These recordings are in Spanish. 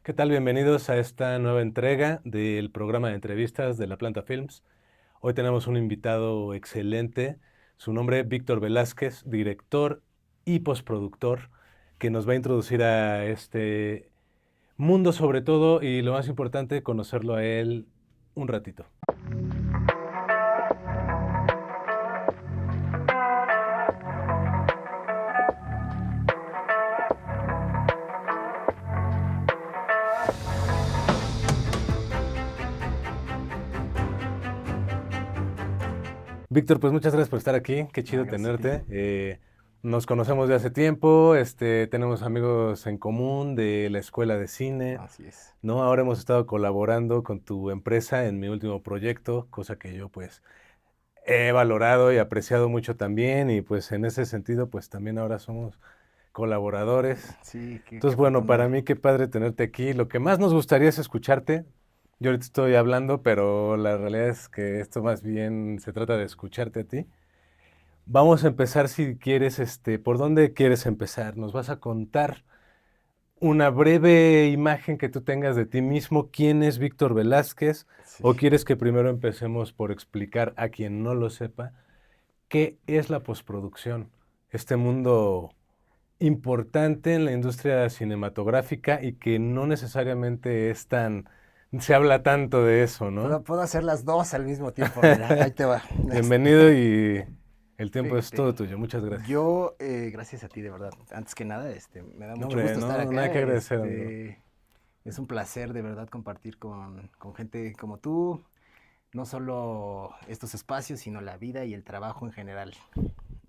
¿Qué tal? Bienvenidos a esta nueva entrega del programa de entrevistas de La Planta Films. Hoy tenemos un invitado excelente, su nombre es Víctor Velázquez, director y postproductor, que nos va a introducir a este mundo sobre todo y lo más importante, conocerlo a él un ratito. Víctor, pues muchas gracias por estar aquí, qué chido Gracias a ti. tenerte. Nos conocemos de hace tiempo, tenemos amigos en común de la escuela de cine, Así es. ¿no? Ahora hemos estado colaborando con tu empresa en mi último proyecto, cosa que yo pues he valorado y apreciado mucho también y pues en ese sentido pues también ahora somos colaboradores. Sí, qué Entonces, bueno, afortunado. para mí qué padre tenerte aquí. Lo que más nos gustaría es escucharte. Yo ahorita estoy hablando, pero la realidad es que esto más bien se trata de escucharte a ti. Vamos a empezar si quieres, ¿por dónde quieres empezar? ¿Nos vas a contar una breve imagen que tú tengas de ti mismo? ¿Quién es Víctor Velázquez? Sí. ¿O quieres que primero empecemos por explicar a quien no lo sepa qué es la postproducción? Este mundo importante en la industria cinematográfica y que no necesariamente es tan, se habla tanto de eso, ¿no? Puedo hacer las dos al mismo tiempo, mira, ahí te va. Bienvenido y el tiempo es Fíjate, todo tuyo. Muchas gracias. gracias a ti, de verdad. Antes que nada, me da No, mucho hombre, gusto estar no, nada acá. que agradecer, amigo. Es un placer, de verdad, compartir con gente como tú, no solo estos espacios, sino la vida y el trabajo en general.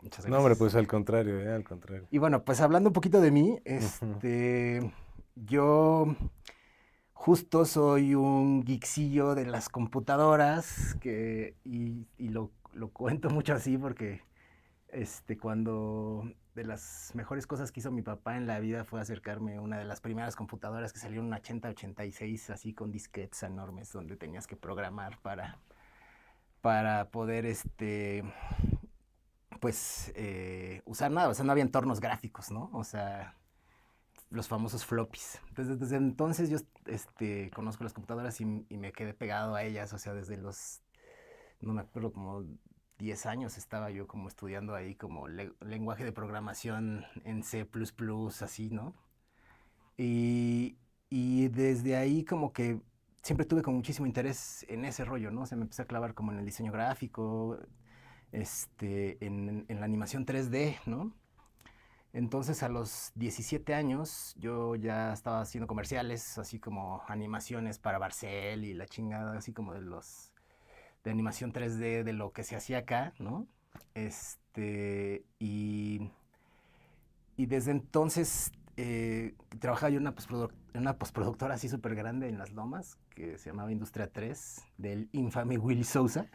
Muchas No, hombre, gracias. pues al contrario, al contrario. Y bueno, pues hablando un poquito de mí, Ujú. yo justo soy un geeksillo de las computadoras y lo cuento mucho así porque cuando de las mejores cosas que hizo mi papá en la vida fue acercarme a una de las primeras computadoras que salió en un 8086, así con disquetes enormes donde tenías que programar para poder pues usar nada, o sea, no había entornos gráficos, ¿no? O sea, los famosos floppies. Desde entonces yo conozco las computadoras y me quedé pegado a ellas, o sea, desde los, no me acuerdo, como 10 años estaba yo como estudiando ahí como lenguaje de programación en C++, así, ¿no? Y, y desde ahí como que siempre tuve como muchísimo interés en ese rollo, ¿no? O sea, me empecé a clavar como en el diseño gráfico, en la animación 3D, ¿no? Entonces a los 17 años yo ya estaba haciendo comerciales, así como animaciones para Barcel y la chingada, así como de animación 3D de lo que se hacía acá, ¿no? Y desde entonces trabajaba yo en una postproductora así súper grande en Las Lomas, que se llamaba Industria 3, del infame Willy Sousa.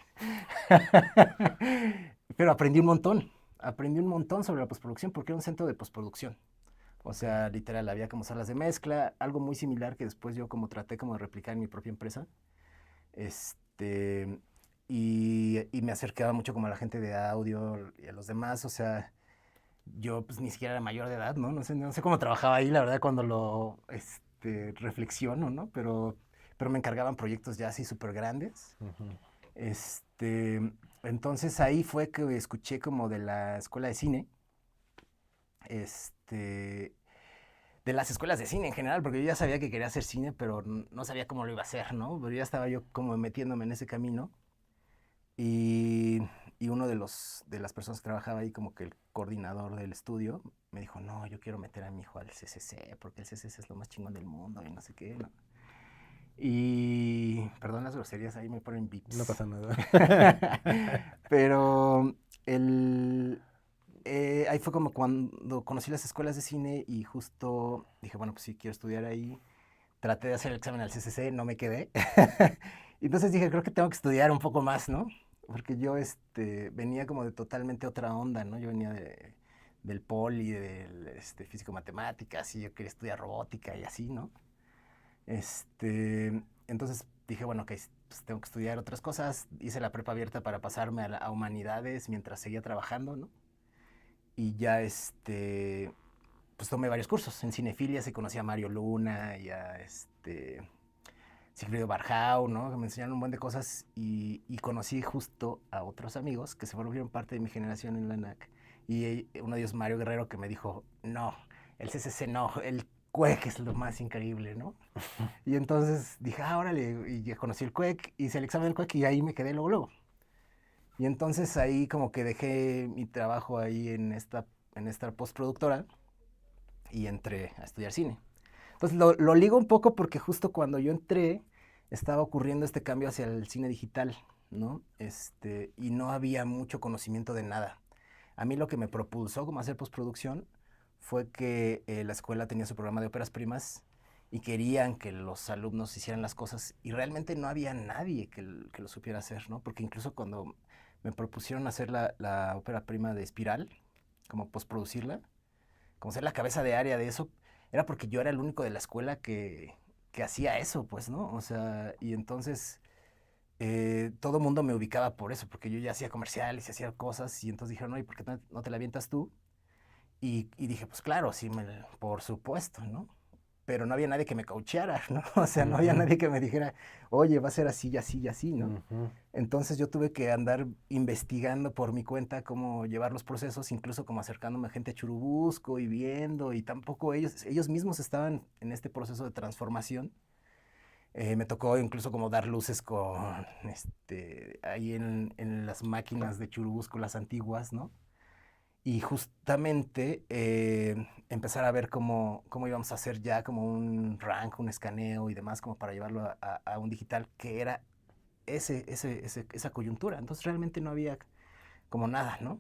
Pero aprendí un montón sobre la postproducción porque era un centro de postproducción. O sea, literal, había como salas de mezcla, algo muy similar que después yo como traté como de replicar en mi propia empresa. Este, y me acercaba mucho como a la gente de audio y a los demás. O sea, yo pues ni siquiera era mayor de edad, ¿no? No sé cómo trabajaba ahí, la verdad, cuando lo reflexiono, ¿no? Pero me encargaban proyectos ya así súper grandes. Ujú. Este, entonces ahí fue que escuché como de la escuela de cine, este, de las escuelas de cine en general, porque yo ya sabía que quería hacer cine, pero no sabía cómo lo iba a hacer, ¿no? Pero ya estaba yo como metiéndome en ese camino y, y uno de las personas que trabajaba ahí, como que el coordinador del estudio, me dijo, no, yo quiero meter a mi hijo al CCC, porque el CCC es lo más chingón del mundo y no sé qué, ¿no? Y perdón las groserías, ahí me ponen No bips. pasa nada. Pero ahí fue como cuando conocí las escuelas de cine y justo dije, bueno, pues sí, quiero estudiar ahí. Traté de hacer el examen al CCC, no me quedé. Y entonces dije, creo que tengo que estudiar un poco más, ¿no? Porque yo venía como de totalmente otra onda, ¿no? Yo venía del poli, del físico-matemáticas, y yo quería estudiar robótica y así, ¿no? Entonces dije, bueno, ok, pues tengo que estudiar otras cosas. Hice la prepa abierta para pasarme a humanidades mientras seguía trabajando, ¿no? Y ya, pues pues tomé varios cursos. En cinefilia se conocía a Mario Luna y a Sigfrido Barjau, ¿no? Que me enseñaron un buen de cosas y conocí justo a otros amigos que se volvieron parte de mi generación en la ENAC. Y uno de ellos, Mario Guerrero, que me dijo, no, el CCC no, el CUEC es lo más increíble, ¿no? Y entonces dije, órale, y ya conocí el CUEC, hice el examen del CUEC y ahí me quedé luego. Y entonces ahí como que dejé mi trabajo ahí en esta postproductora y entré a estudiar cine. Entonces lo ligo un poco porque justo cuando yo entré estaba ocurriendo este cambio hacia el cine digital, ¿no? Y no había mucho conocimiento de nada. A mí lo que me propulsó como hacer postproducción fue que la escuela tenía su programa de óperas primas y querían que los alumnos hicieran las cosas y realmente no había nadie que lo supiera hacer, ¿no? Porque incluso cuando me propusieron hacer la ópera prima de Espiral, como postproducirla, como ser la cabeza de área de eso, era porque yo era el único de la escuela que hacía eso, pues, ¿no? O sea, y entonces todo el mundo me ubicaba por eso, porque yo ya hacía comerciales y hacía cosas, y entonces dijeron, oye, ¿por qué no te la avientas tú? Y dije, pues claro, sí, por supuesto, ¿no? Pero no había nadie que me coacheara, ¿no? O sea, no había Ujú, nadie que me dijera, oye, va a ser así y así y así, ¿no? ujú. Entonces yo tuve que andar investigando por mi cuenta cómo llevar los procesos, incluso como acercándome a gente a Churubusco y viendo, y tampoco ellos mismos estaban en este proceso de transformación. Me tocó incluso como dar luces con, ahí en las máquinas de Churubusco, las antiguas, ¿no? Y justamente empezar a ver cómo íbamos a hacer ya como un rank, un escaneo y demás, como para llevarlo a un digital, que era esa coyuntura. Entonces realmente no había como nada, ¿no?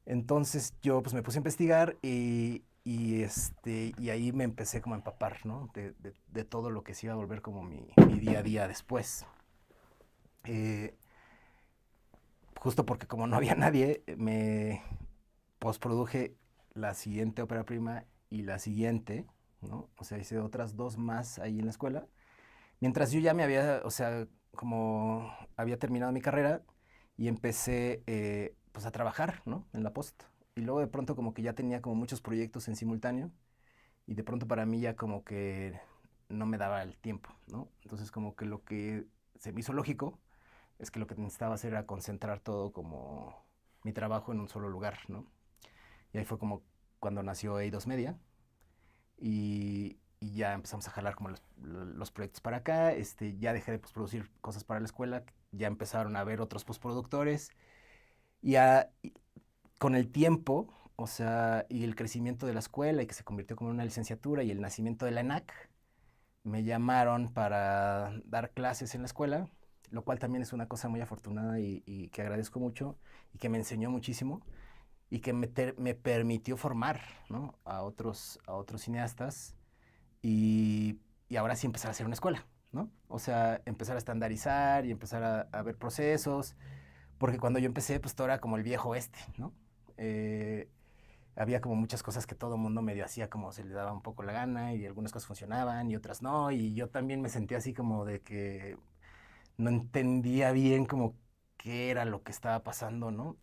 Entonces yo pues me puse a investigar y ahí me empecé como a empapar, ¿no? De todo lo que se iba a volver como mi día a día después. Eh, Justo porque como no había nadie, me postproduje la siguiente ópera prima y la siguiente, ¿no? O sea, hice otras dos más ahí en la escuela. Mientras yo ya me había, o sea, como había terminado mi carrera y empecé pues a trabajar, ¿no? En la post. Y luego de pronto como que ya tenía como muchos proyectos en simultáneo y de pronto para mí ya como que no me daba el tiempo, ¿no? Entonces como que lo que se me hizo lógico es que lo que necesitaba hacer era concentrar todo como mi trabajo en un solo lugar, ¿no? Y ahí fue como cuando nació Eidos Media y ya empezamos a jalar como los proyectos para acá, ya dejé de postproducir cosas para la escuela, ya empezaron a haber otros postproductores y, con el tiempo, o sea, y el crecimiento de la escuela y que se convirtió como en una licenciatura y el nacimiento de la ENAC, me llamaron para dar clases en la escuela, lo cual también es una cosa muy afortunada y que agradezco mucho y que me enseñó muchísimo y que me permitió formar, ¿no? a otros cineastas y ahora sí empezar a hacer una escuela, ¿no? O sea, empezar a estandarizar y empezar a ver procesos, porque cuando yo empecé, pues todo era como el viejo este, ¿no? Eh, Había como muchas cosas que todo el mundo medio hacía como se le daba un poco la gana y algunas cosas funcionaban y otras no, y yo también me sentía así como de que no entendía bien como qué era lo que estaba pasando, ¿no?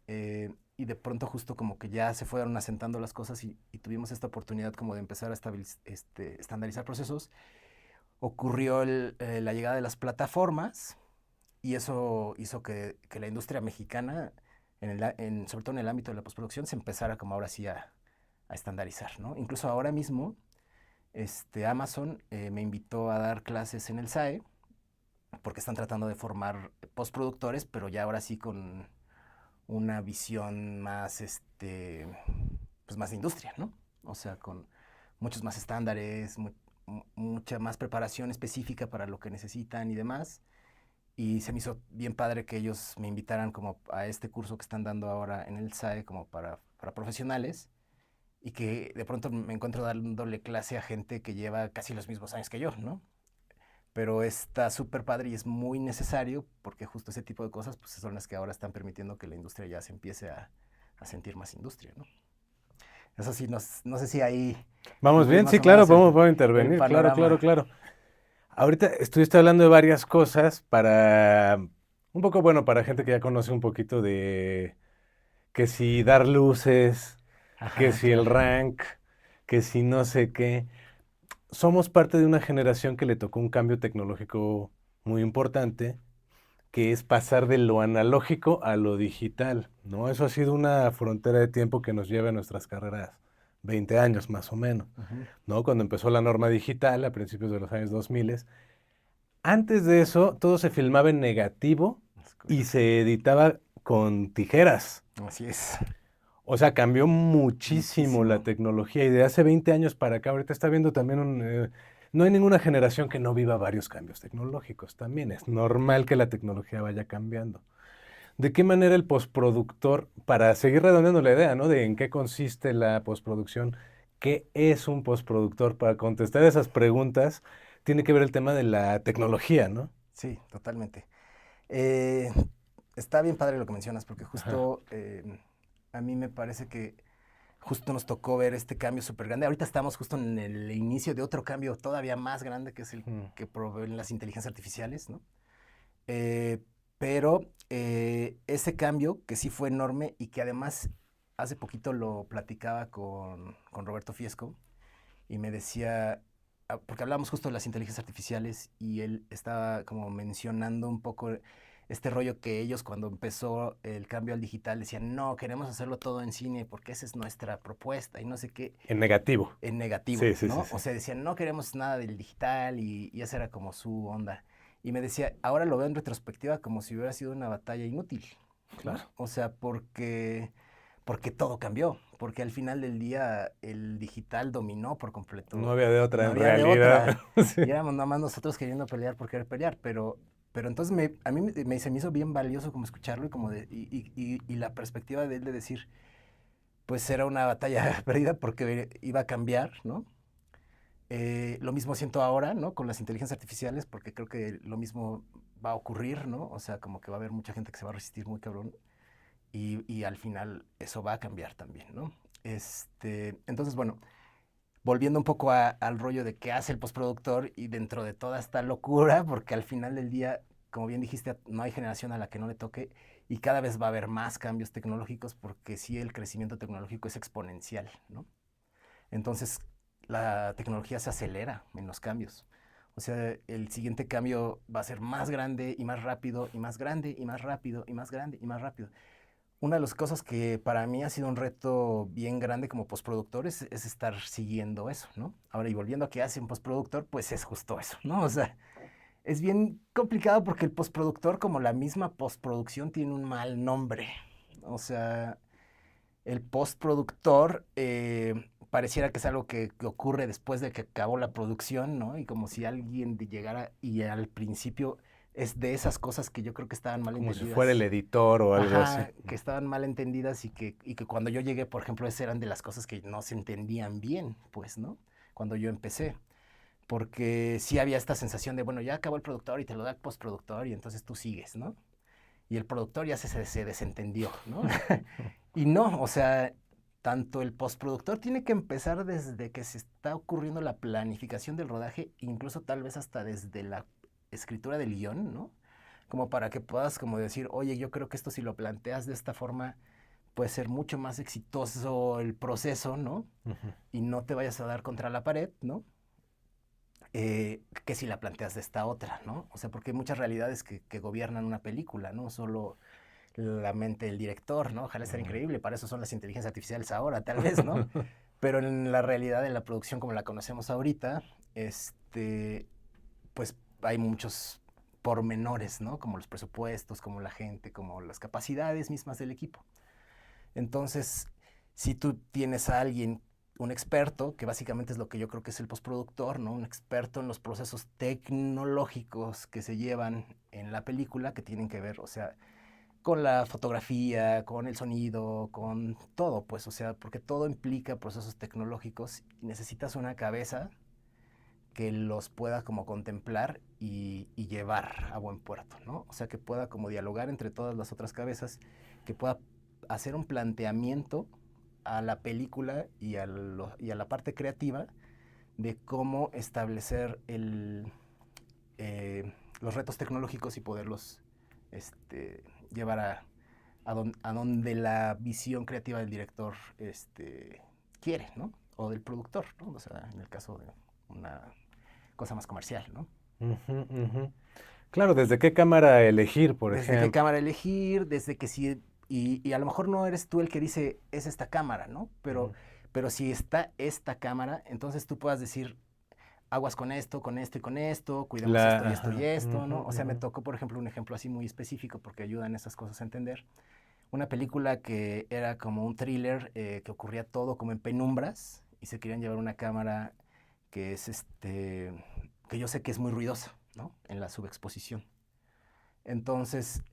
Y de pronto justo como que ya se fueron asentando las cosas y tuvimos esta oportunidad como de empezar a estandarizar procesos. Ocurrió la llegada de las plataformas y eso hizo que la industria mexicana, sobre todo en el ámbito de la postproducción, se empezara como ahora sí a estandarizar, ¿no? Incluso ahora mismo, Amazon me invitó a dar clases en el SAE porque están tratando de formar postproductores, pero ya ahora sí con una visión más, pues más de industria, ¿no? O sea, con muchos más estándares, mucha más preparación específica para lo que necesitan y demás. Y se me hizo bien padre que ellos me invitaran como a este curso que están dando ahora en el SAE como para profesionales y que de pronto me encuentro dándole clase a gente que lleva casi los mismos años que yo, ¿no? Pero está súper padre y es muy necesario porque justo ese tipo de cosas pues son las que ahora están permitiendo que la industria ya se empiece a sentir más industria, ¿no? Eso sí, no sé si ahí Vamos cubrí bien, más sí, o claro, menos podemos el intervenir, claro, claro, panorama. claro. Ahorita estuviste hablando de varias cosas para, un poco bueno, para gente que ya conoce un poquito de que si dar luces, que Ajá, si el claro. rank, que si no sé qué. Somos parte de una generación que le tocó un cambio tecnológico muy importante, que es pasar de lo analógico a lo digital, ¿no? Eso ha sido una frontera de tiempo que nos lleva a nuestras carreras 20 años más o menos, Ujú. ¿no? Cuando empezó la norma digital a principios de los años 2000. Antes de eso, todo se filmaba en negativo Es y correcto. se editaba con tijeras. Así es. O sea, cambió muchísimo la Muchísimo. tecnología y de hace 20 años para acá, ahorita está viendo también no hay ninguna generación que no viva varios cambios tecnológicos también. Es normal que la tecnología vaya cambiando. ¿De qué manera el postproductor, para seguir redondeando la idea, ¿no? De en qué consiste la postproducción, qué es un postproductor? Para contestar esas preguntas, tiene que ver el tema de la tecnología, ¿no? Sí, totalmente. Eh, Está bien padre lo que mencionas, porque Ajá. justo a mí me parece que justo nos tocó ver este cambio súper grande. Ahorita estamos justo en el inicio de otro cambio todavía más grande, que es el Mm. que proveen las inteligencias artificiales, ¿no? Eh, pero ese cambio, que sí fue enorme y que además hace poquito lo platicaba con Roberto Fiesco y me decía, porque hablábamos justo de las inteligencias artificiales y él estaba como mencionando un poco este rollo que ellos cuando empezó el cambio al digital decían, no, queremos hacerlo todo en cine porque esa es nuestra propuesta y no sé qué, En negativo. en negativo, Sí, sí, sí, ¿no? sí. O sea, decían, no queremos nada del digital y esa era como su onda. Y me decía, ahora lo veo en retrospectiva como si hubiera sido una batalla inútil, ¿no? Claro. O sea, porque todo cambió, porque al final del día el digital dominó por No completo. había de otra No en había de realidad. otra. Sí. Y éramos nada más nosotros queriendo pelear por querer pelear, pero entonces a mí se me hizo bien valioso como escucharlo y, y la perspectiva de él de decir, pues era una batalla perdida porque iba a cambiar, ¿no? Lo mismo siento ahora, ¿no? Con las inteligencias artificiales, porque creo que lo mismo va a ocurrir, ¿no? O sea, como que va a haber mucha gente que se va a resistir muy cabrón y al final eso va a cambiar también, ¿no? Entonces, bueno, volviendo un poco al rollo de qué hace el postproductor y dentro de toda esta locura, porque al final del día, como bien dijiste, no hay generación a la que no le toque y cada vez va a haber más cambios tecnológicos porque sí el crecimiento tecnológico es exponencial, ¿no? Entonces, la tecnología se acelera en los cambios. O sea, el siguiente cambio va a ser más grande y más rápido y más grande y más rápido y más grande y más rápido. Una de las cosas que para mí ha sido un reto bien grande como postproductor es estar siguiendo eso, ¿no? Ahora, y volviendo a qué hace un postproductor, pues es justo eso, ¿no? O sea, es bien complicado porque el postproductor, como la misma postproducción, tiene un mal nombre. O sea, el postproductor pareciera que es algo que ocurre después de que acabó la producción, ¿no? Y como si alguien llegara y al principio es de esas cosas que yo creo que estaban mal Como si fuera el entendidas. editor o algo así. Ajá, que estaban mal entendidas y que cuando yo llegué, por ejemplo, esas eran de las cosas que no se entendían bien, pues, ¿no? Cuando yo empecé. Porque sí había esta sensación de, bueno, ya acabó el productor y te lo da el postproductor y entonces tú sigues, ¿no? Y el productor ya se desentendió, ¿no? Y no, o sea, tanto el postproductor tiene que empezar desde que se está ocurriendo la planificación del rodaje, incluso tal vez hasta desde la escritura del guión, ¿no? Como para que puedas como decir, oye, yo creo que esto si lo planteas de esta forma puede ser mucho más exitoso el proceso, ¿no? Ujú. Y no te vayas a dar contra la pared, ¿no? Que si la planteas de esta otra, ¿no? O sea, porque hay muchas realidades que gobiernan una película, ¿no? Solo la mente del director, ¿no? Ojalá estaría increíble, para eso son las inteligencias artificiales ahora, tal vez, ¿no? Pero en la realidad de la producción como la conocemos ahorita, pues hay muchos pormenores, ¿no? Como los presupuestos, como la gente, como las capacidades mismas del equipo. Entonces, si tú tienes a alguien, un experto, que básicamente es lo que yo creo que es el postproductor, ¿no? Un experto en los procesos tecnológicos que se llevan en la película, que tienen que ver, o sea, con la fotografía, con el sonido, con todo, pues, o sea, porque todo implica procesos tecnológicos y necesitas una cabeza que los pueda como contemplar y llevar a buen puerto, ¿no? O sea, que pueda como dialogar entre todas las otras cabezas, que pueda hacer un planteamiento a la película y a la parte creativa de cómo establecer los retos tecnológicos y poderlos llevar a donde la visión creativa del director quiere, ¿no? o del productor, ¿no? O sea, en el caso de una cosa más comercial, ¿no? Ujú, ujú. Claro, ¿desde qué cámara elegir, por Desde qué ejemplo? cámara elegir, desde que si... Y a lo mejor no eres tú el que dice, es esta cámara, ¿no? Ujú. Pero si está esta cámara, entonces tú puedas decir, aguas con esto y con esto, cuidemos esto y esto y Ajá. esto, Ujú, ¿no? O sea, me ujú. tocó, por ejemplo, un ejemplo así muy específico porque ayudan esas cosas a entender. Una película que era como un thriller, que ocurría todo como en penumbras y se querían llevar una cámara que es que yo sé que es muy ruidosa, ¿no? En la subexposición. Entonces,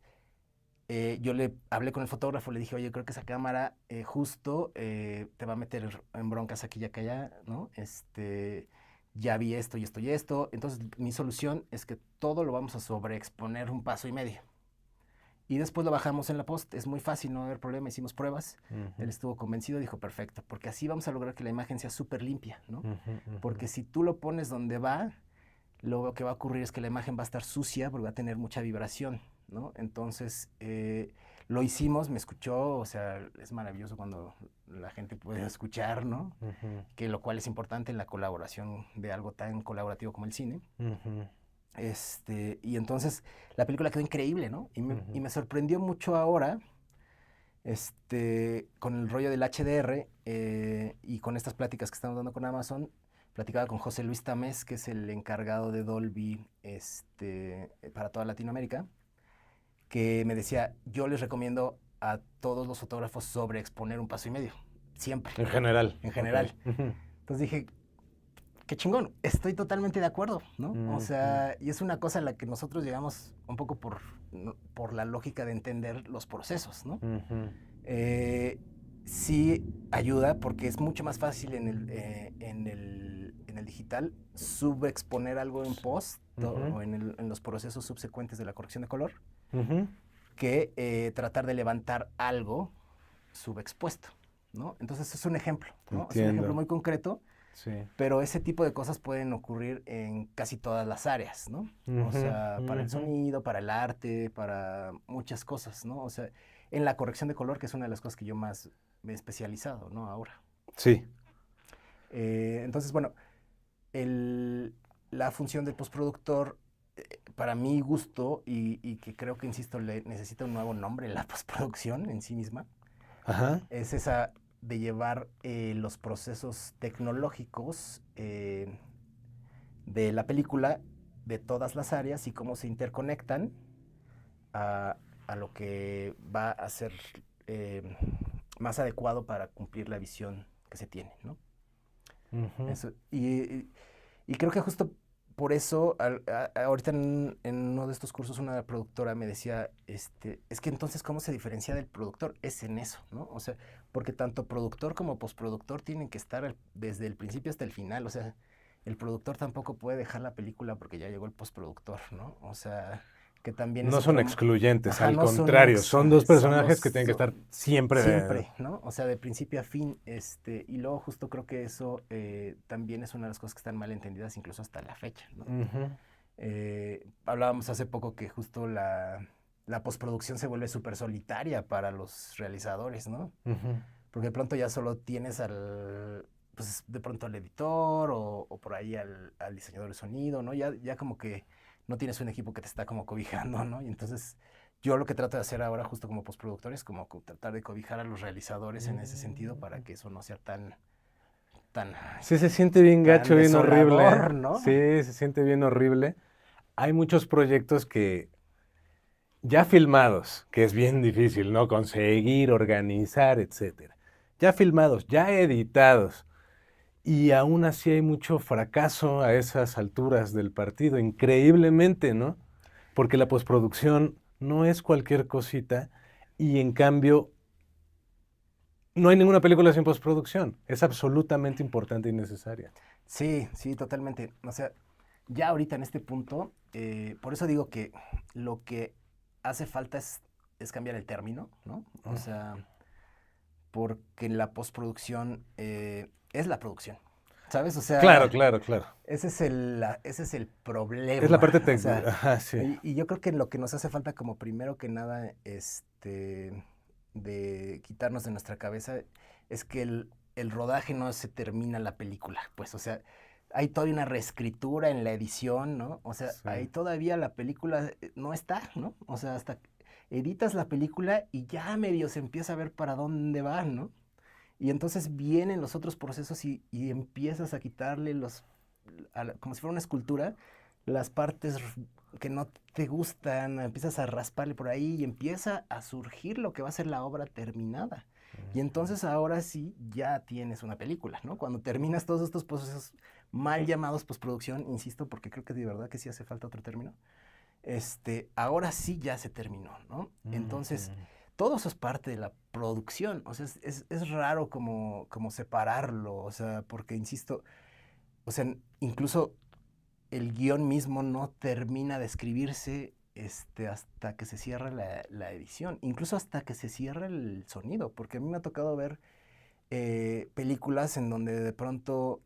yo le hablé con el fotógrafo, le dije, oye, creo que esa cámara justo te va a meter en broncas aquí y acá, ¿no? Ya vi esto y esto y esto. Entonces, mi solución es que todo lo vamos a sobreexponer un paso y medio. Y después lo bajamos en la post. Es muy fácil, no va a haber problema. Hicimos pruebas. Él Ujú, estuvo convencido, dijo, perfecto, porque así vamos a lograr que la imagen sea súper limpia, ¿no? ujú, ujú. Porque si tú lo pones donde va, lo que va a ocurrir es que la imagen va a estar sucia porque va a tener mucha vibración, ¿no? Entonces, lo hicimos, me escuchó, o sea, es maravilloso cuando la gente puede escuchar, ¿no? Ujú, Que lo cual es importante en la colaboración de algo tan colaborativo como el cine. ujú, Y entonces la película quedó increíble, ¿no? Y ujú. me sorprendió mucho ahora, con el rollo del HDR y con estas pláticas que estamos dando con Amazon. Platicaba con José Luis Tamés, que es el encargado de Dolby para toda Latinoamérica, que me decía, yo les recomiendo a todos los fotógrafos sobreexponer un paso y medio, siempre, En general, en ok. general. Ujú, Entonces dije, qué chingón, estoy totalmente de acuerdo, ¿no? O ujú, sea, y es una cosa en la que nosotros llegamos un poco por la lógica de entender los procesos, ¿no? ujú, Eh, sí ayuda porque es mucho más fácil en el digital subexponer algo en post ujú, o en los procesos subsecuentes de la corrección de color ujú. que tratar de levantar algo subexpuesto, ¿no? Entonces es un ejemplo, ¿no? Es un ejemplo Entiendo. muy concreto, Sí. pero ese tipo de cosas pueden ocurrir en casi todas las áreas, ¿no? O Ujú, sea, para el ujú. sonido, para el arte, para muchas cosas, ¿no? O sea, en la corrección de color, que es una de las cosas que yo más me he especializado, ¿no? Ahora. Sí. Entonces, bueno, el- la función del postproductor, para mi gusto, y que creo que, insisto, le necesita un nuevo nombre, la postproducción en sí misma, Ajá. es esa de llevar los procesos tecnológicos de la película, de todas las áreas y cómo se interconectan a, a lo que va a ser eh, más adecuado para cumplir la visión que se tiene, ¿no? Ujú, Eso, y creo que justo por eso, ahorita en uno de estos cursos, una productora me decía, es que entonces, ¿cómo se diferencia del productor? Es en eso, ¿no? O sea, porque tanto productor como postproductor tienen que estar desde el principio hasta el final. O sea, el productor tampoco puede dejar la película porque ya llegó el postproductor, ¿no? O sea, que también es no son otro... excluyentes, Ajá, al no son contrario, son dos son personajes que dos, tienen que estar siempre. siempre, ¿no? O sea, de principio a fin, y luego justo creo que eso también es una de las cosas que están mal entendidas incluso hasta la fecha, ¿no? Ujú, Hablábamos hace poco que justo la postproducción se vuelve súper solitaria para los realizadores, ¿no? ujú, Porque de pronto ya solo tienes pues de pronto al editor o por ahí al diseñador de sonido, ¿no? Ya como que no tienes un equipo que te está como cobijando, ¿no? Y entonces yo lo que trato de hacer ahora justo como postproductor es como tratar de cobijar a los realizadores en ese sentido para ujú. que eso no sea tan, Sí, se siente bien tan gacho, bien horrible, ¿eh? desolador, ¿no? Sí, se siente bien horrible. Hay muchos proyectos que ya filmados, que es bien difícil, ¿no? Conseguir, organizar, etcétera. Ya filmados, ya editados. Y aún así hay mucho fracaso a esas alturas del partido, increíblemente, ¿no? Porque la postproducción no es cualquier cosita y en cambio no hay ninguna película sin postproducción. Es absolutamente importante y necesaria. Sí, sí, totalmente. O sea, ya ahorita en este punto, por eso digo que lo que hace falta es cambiar el término, ¿no? O sea, porque la postproducción es la producción, ¿sabes? O Claro, sea, claro, claro. ese es el Es la problema. parte O sea, Ajá, sí. y yo creo que lo que nos hace falta como primero que nada, de quitarnos de nuestra cabeza, es que el rodaje no se termina la película, pues, o sea, hay toda una reescritura en la edición, ¿no? O sea, Sí. ahí todavía la película no está, ¿no? O sea, hasta editas la película y ya medio se empieza a ver para dónde va, ¿no? Y entonces vienen los otros procesos y empiezas a quitarle como si fuera una escultura, las partes que no te gustan, empiezas a rasparle por ahí y empieza a surgir lo que va a ser la obra terminada. Y entonces ahora sí ya tienes una película, ¿no? Cuando terminas todos estos procesos mal llamados postproducción, insisto, porque creo que de verdad que sí hace falta otro término, ahora sí ya se terminó, ¿no? Entonces, todo eso es parte de la producción, o sea, es raro como separarlo, o sea, porque, insisto, o sea, incluso el guión mismo no termina de escribirse hasta que se cierra la edición, incluso hasta que se cierra el sonido, porque a mí me ha tocado ver películas en donde de pronto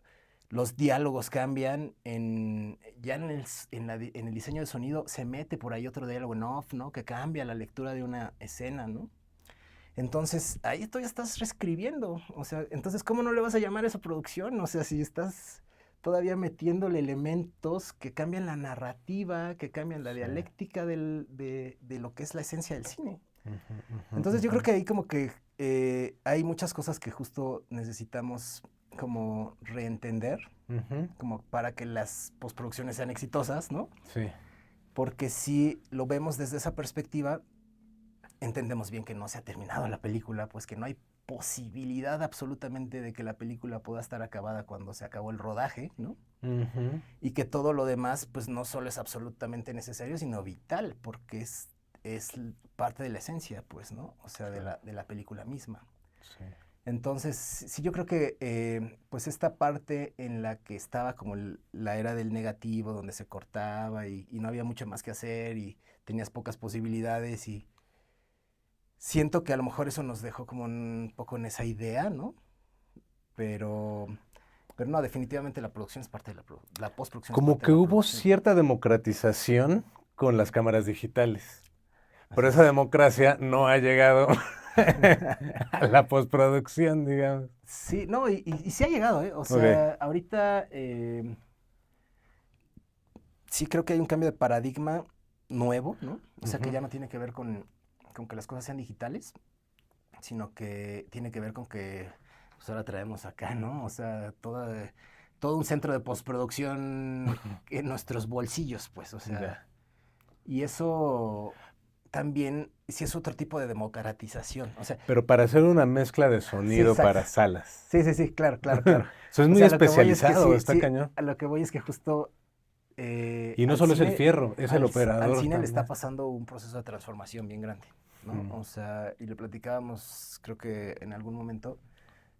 los diálogos cambian, ya en el diseño de sonido se mete por ahí otro diálogo en off, ¿no? Que cambia la lectura de una escena, ¿no? Entonces, ahí tú ya estás reescribiendo, o sea, entonces, ¿cómo no le vas a llamar eso producción? O sea, si estás todavía metiéndole elementos que cambian la narrativa, que cambian la Sí. dialéctica de lo que es la esencia del cine. Ujú, Entonces yo creo que ahí como que hay muchas cosas que justo necesitamos como reentender, ujú. como para que las postproducciones sean exitosas, ¿no? Sí. Porque si lo vemos desde esa perspectiva, entendemos bien que no se ha terminado la película, pues que no hay posibilidad absolutamente de que la película pueda estar acabada cuando se acabó el rodaje, ¿no? Ujú. Y que todo lo demás, pues no solo es absolutamente necesario, sino vital, porque es parte de la esencia, pues, ¿no? O sea, Claro. de la película misma. Sí. Entonces, sí, yo creo que, pues, esta parte en la que estaba como la era del negativo, donde se cortaba y no había mucho más que hacer y tenías pocas posibilidades y siento que a lo mejor eso nos dejó como un poco en esa idea, ¿no? Pero, pero no, definitivamente la producción es parte de la postproducción es Como parte que de la hubo producción. cierta democratización con las cámaras digitales, Así pero esa es. democracia no ha llegado a la postproducción, digamos. Sí, no, y sí ha llegado, ¿eh? O Ok. sea, ahorita sí creo que hay un cambio de paradigma nuevo, ¿no? O sea, que Ujú. ya no tiene que ver con que las cosas sean digitales, sino que tiene que ver con que pues ahora traemos acá, ¿no? O sea, todo un centro de postproducción en nuestros bolsillos, pues, o sea, Ya. y eso también sí es otro tipo de democratización, o sea, Pero para hacer una mezcla de sí, sonido exacto. para salas. Sí, sí, sí, claro, claro, claro. Eso es O muy sea, lo que voy es que especializado, sí, está sí, cañón. a lo que voy es que justo Y no al solo es el cine, fierro, es el al operador cine le está también. pasando un proceso de transformación bien grande, ¿no? Mm. O sea, y lo platicábamos, creo que en algún momento,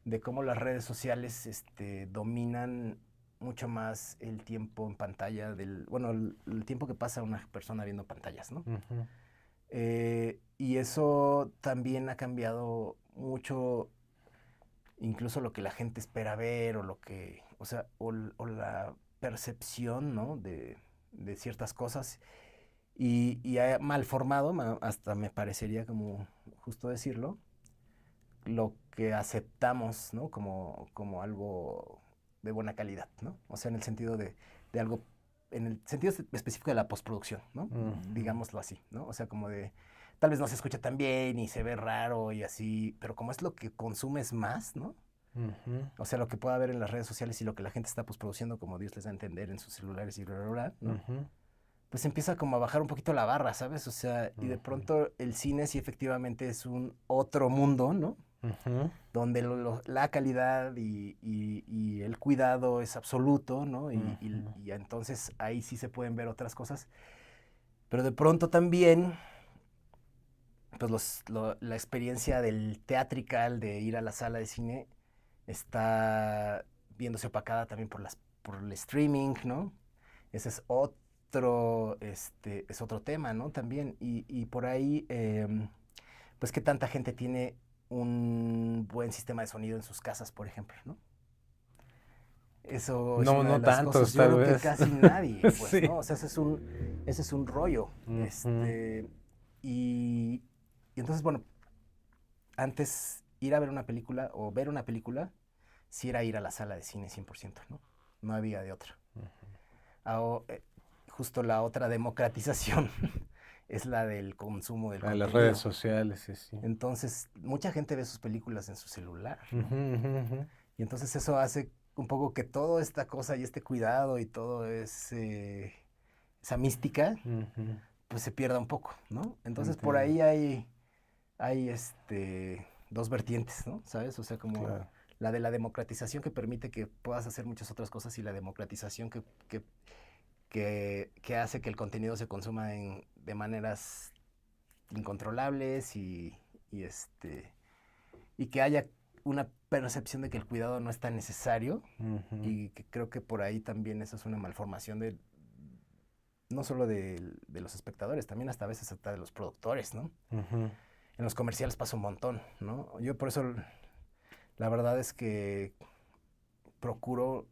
de cómo las redes sociales dominan mucho más el tiempo en pantalla bueno, el tiempo que pasa una persona viendo pantallas, ¿no? Ujú. Y eso también ha cambiado mucho incluso lo que la gente espera ver o lo que, o sea, o la percepción, ¿no? De ciertas cosas y ha mal formado, hasta me parecería como justo decirlo, lo que aceptamos, ¿no? Como algo de buena calidad, ¿no? O sea, en el sentido de algo, en el sentido específico de la postproducción, ¿no? Ujú. Digámoslo así, ¿no? O sea, como de, tal vez no se escucha tan bien y se ve raro y así, pero como es lo que consumes más, ¿no? Ujú. O sea, lo que pueda ver en las redes sociales y lo que la gente está postproduciendo, como Dios les da a entender en sus celulares y bla, bla, bla, ¿no? Ujú. Pues empieza como a bajar un poquito la barra, ¿sabes? O sea, y de Ujú. pronto el cine sí efectivamente es un otro mundo, ¿no? Ujú. Donde la calidad y el cuidado es absoluto, ¿no? Ujú. Y entonces ahí sí se pueden ver otras cosas. Pero de pronto también, pues la experiencia del teatrical, de ir a la sala de cine, está viéndose opacada también por el streaming, ¿no? Ese es otro tema, ¿no? También, y por ahí, pues qué tanta gente tiene un buen sistema de sonido en sus casas, por ejemplo, ¿no? Eso es No, una de no las tantos, cosas, yo tal creo que vez. casi nadie, pues, Sí. ¿no? O sea, ese es un rollo. Ujú. Y entonces, bueno, antes ir a ver una película o ver una película sí era ir a la sala de cine 100%, ¿no? No había de otra. Ahora, justo la otra democratización es la del consumo del A las contenido. redes sociales, sí, sí. Entonces, mucha gente ve sus películas en su celular, ¿no? Ujú, ujú, ujú. Y entonces eso hace un poco que toda esta cosa y este cuidado y todo esa mística, Ujú. pues se pierda un poco, ¿no? Entonces por Entiendo, ahí hay dos vertientes, ¿no? ¿Sabes? O sea, como claro. la de la democratización que permite que puedas hacer muchas otras cosas y la democratización que hace que el contenido se consuma de maneras incontrolables y que haya una percepción de que el cuidado no es tan necesario Ujú, y que creo que por ahí también eso es una malformación no solo de los espectadores, también hasta a veces hasta de los productores, ¿no? ujú. En los comerciales pasa un montón, ¿no? Yo por eso la verdad es que procuro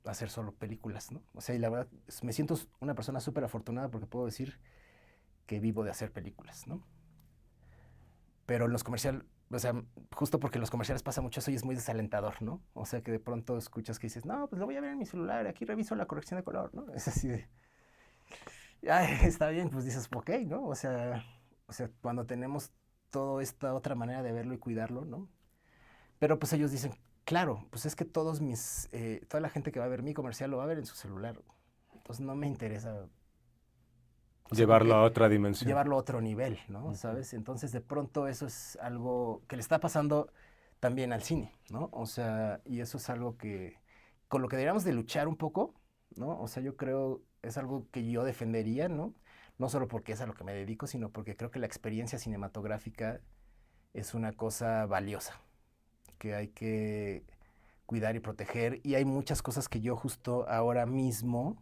hacer solo películas, ¿no? O sea, y la verdad me siento una persona súper afortunada porque puedo decir que vivo de hacer películas, ¿no? Pero en los comerciales, o sea, justo porque en los comerciales pasa mucho eso y es muy desalentador, ¿no? O sea, que de pronto escuchas que dices, no, pues lo voy a ver en mi celular, aquí reviso la corrección de color, ¿no? Es así de, ay, está bien, pues dices, ok, ¿no? O sea, cuando tenemos toda esta otra manera de verlo y cuidarlo, ¿no? Pero pues ellos dicen, claro, pues es que toda la gente que va a ver mi comercial lo va a ver en su celular. Entonces no me interesa, o sea, como Llevarlo que a otra dimensión. llevarlo a otro nivel, ¿no? Ujú. ¿Sabes? Entonces de pronto eso es algo que le está pasando también al cine, ¿no? O sea, y eso es algo con lo que deberíamos de luchar un poco, ¿no? O sea, yo creo, es algo que yo defendería, ¿no? No solo porque es a lo que me dedico, sino porque creo que la experiencia cinematográfica es una cosa valiosa, que hay que cuidar y proteger. Y hay muchas cosas que yo justo ahora mismo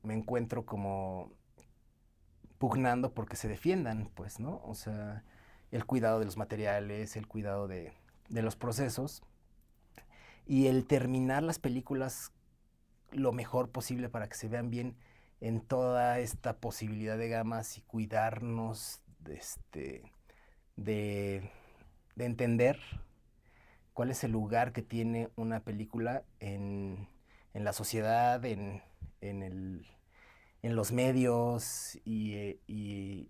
me encuentro como pugnando porque se defiendan, pues, ¿no? O sea, el cuidado de los materiales, el cuidado de los procesos y el terminar las películas lo mejor posible para que se vean bien en toda esta posibilidad de gamas y cuidarnos de, de entender cuál es el lugar que tiene una película en la sociedad, en, el, en los medios y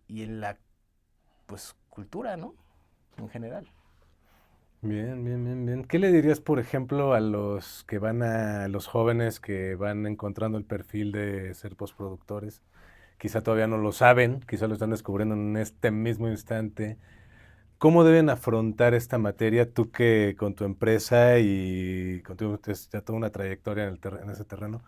en la pues cultura, ¿no? En general. Bien, bien, bien, bien. ¿Qué le dirías, por ejemplo, a los jóvenes que van encontrando el perfil de ser postproductores? Quizá todavía no lo saben, quizá lo están descubriendo en este mismo instante. ¿Cómo deben afrontar esta materia tú que con tu empresa y contigo tienes ya toda una trayectoria en ese terreno?